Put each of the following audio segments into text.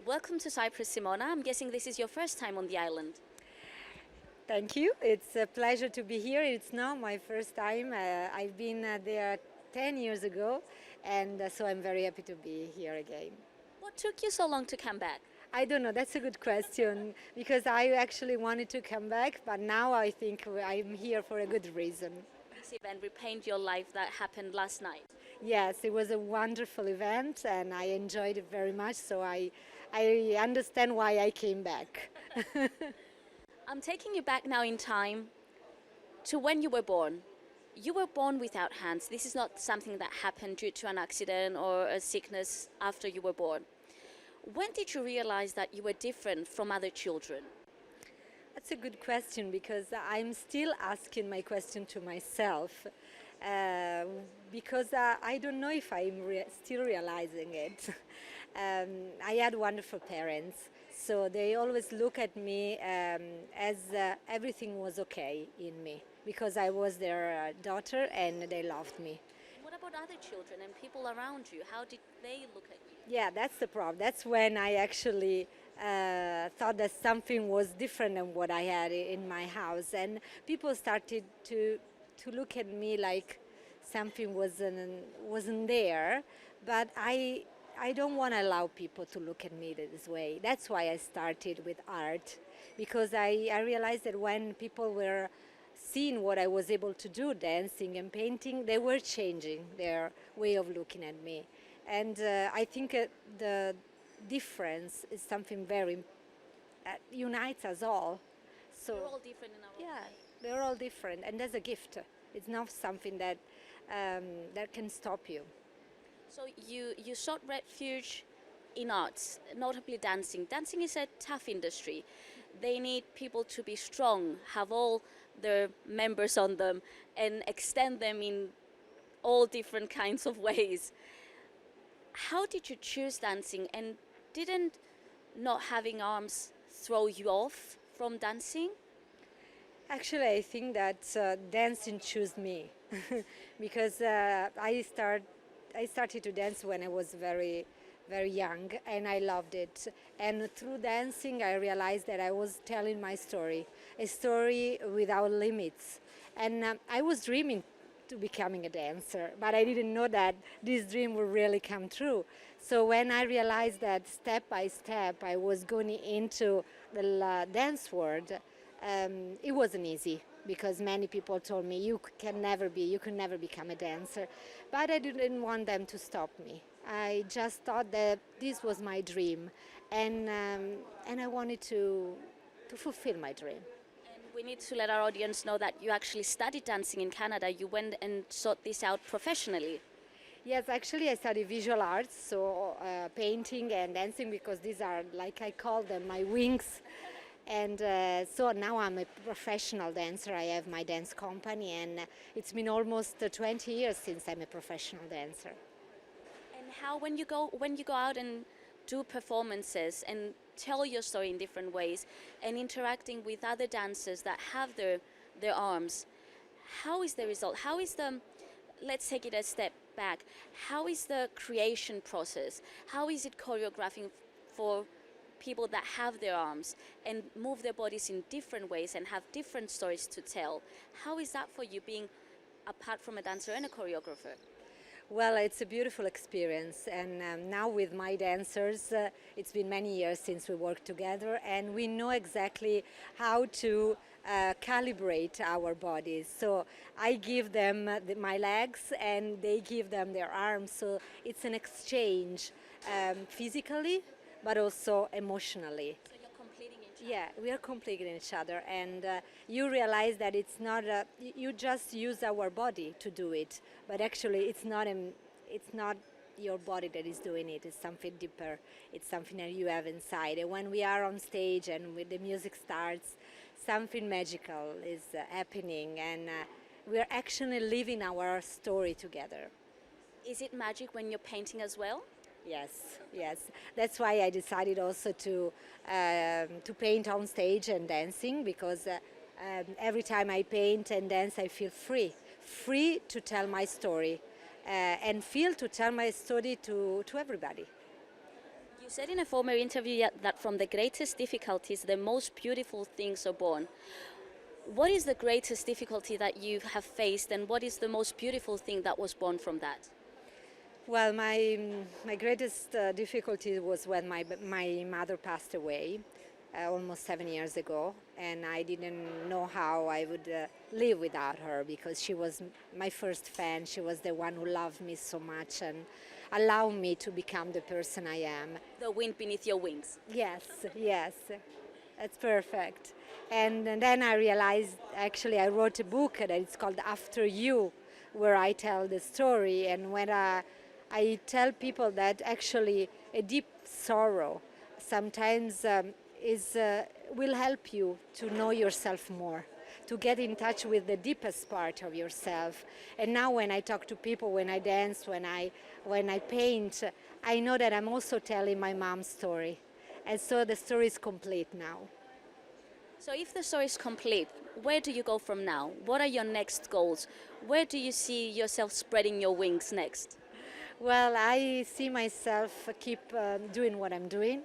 welcome to Cyprus, Simona. I'm guessing this is your first time on the island. Thank you. It's a pleasure to be here. It's now my first time. I've been there 10 years ago, and so I'm very happy to be here again. What took you so long to come back? I don't know, that's a good question, because I actually wanted to come back, but now I think I'm here for a good reason. This event, Repaint Your Life, that happened last night. Yes, it was a wonderful event, and I enjoyed it very much, so I understand why I came back. I'm taking you back now in time to when you were born. You were born without hands. This is not something that happened due to an accident or a sickness after you were born. When did you realize that you were different from other children? That's a good question, because I'm still asking my question to myself, because I don't know if I'm still realizing it. I had wonderful parents, so they always look at me as everything was okay in me, because I was their daughter and they loved me. What about other children and people around you? How did they look at you? Yeah, that's the problem. That's when I actually thought that something was different than what I had in my house, and people started to look at me like something wasn't there. But I don't want to allow people to look at me this way. That's why I started with art, because I realized that when people were seeing what I was able to do, dancing and painting, they were changing their way of looking at me. And I think the difference is something very unites us all. So we're all different in our own way. They're all different, and that's a gift. It's not something that that can stop you. So you sought refuge in arts, notably dancing. Dancing is a tough industry. They need people to be strong, have all their members on them, and extend them in all different kinds of ways. How did you choose dancing, and didn't not having arms throw you off from dancing? Actually, I think that dancing chose me, because I started to dance when I was very young, and I loved it. And through dancing, I realized that I was telling my story, a story without limits. And I was dreaming to becoming a dancer, but I didn't know that this dream would really come true. So when I realized that step by step I was going into the dance world, it wasn't easy, because many people told me you can never become a dancer. But I didn't want them to stop me. I just thought that this was my dream, and I wanted to fulfill my dream. We need to let our audience know that you actually studied dancing in Canada. You went and sought this out professionally. Yes, actually I studied visual arts, so painting and dancing, because these are, like I call them, my wings. And so now I'm a professional dancer. I have my dance company, and it's been almost 20 years since I'm a professional dancer. And how, when you go out and do performances and tell your story in different ways and interacting with other dancers that have their arms, how is the result? How is let's take it a step back, how is the creation process? How is it choreographing for people that have their arms and move their bodies in different ways and have different stories to tell? How is that for you, being apart from a dancer and a choreographer? Well, it's a beautiful experience, and now with my dancers, it's been many years since we worked together, and we know exactly how to calibrate our bodies. So I give them my legs, and they give them their arms, so it's an exchange physically, but also emotionally. So you're completing each other. Yeah, we are completing each other, and you realize that it's not you just use our body to do it, but actually it's not your body that is doing it. It's something deeper. It's something that you have inside. And when we are on stage and when the music starts, something magical is happening, and we're actually living our story together. Is it magic when you're painting as well? Yes, yes. That's why I decided also to paint on stage and dancing, because every time I paint and dance, I feel free to tell my story, and feel to tell my story to everybody. You You said in a former interview that from the greatest difficulties, the most beautiful things are born. What is the greatest difficulty that you have faced, and what is the most beautiful thing that was born from that? Well, my greatest difficulty was when my mother passed away almost 7 years ago, and I didn't know how I would live without her, because she was my first fan. She was the one who loved me so much and allowed me to become the person I am. The wind beneath your wings. Yes, yes, that's perfect. And then I realized, actually, I wrote a book that it's called After You, where I tell the story, and when I tell people that actually a deep sorrow sometimes will help you to know yourself more, to get in touch with the deepest part of yourself. And now when I talk to people, when I dance, when I paint, I know that I'm also telling my mom's story. And so the story is complete now. So if the story is complete, where do you go from now? What are your next goals? Where do you see yourself spreading your wings next? Well, I see myself keep doing what I'm doing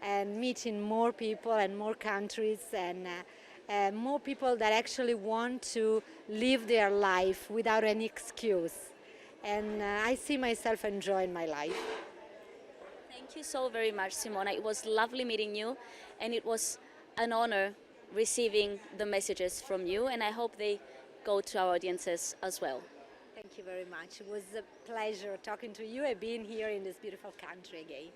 and meeting more people and more countries and more people that actually want to live their life without any excuse. And I see myself enjoying my life. Thank you so very much, Simona. It was lovely meeting you, and it was an honor receiving the messages from you, and I hope they go to our audiences as well. Thank you very much. It was a pleasure talking to you and being here in this beautiful country again.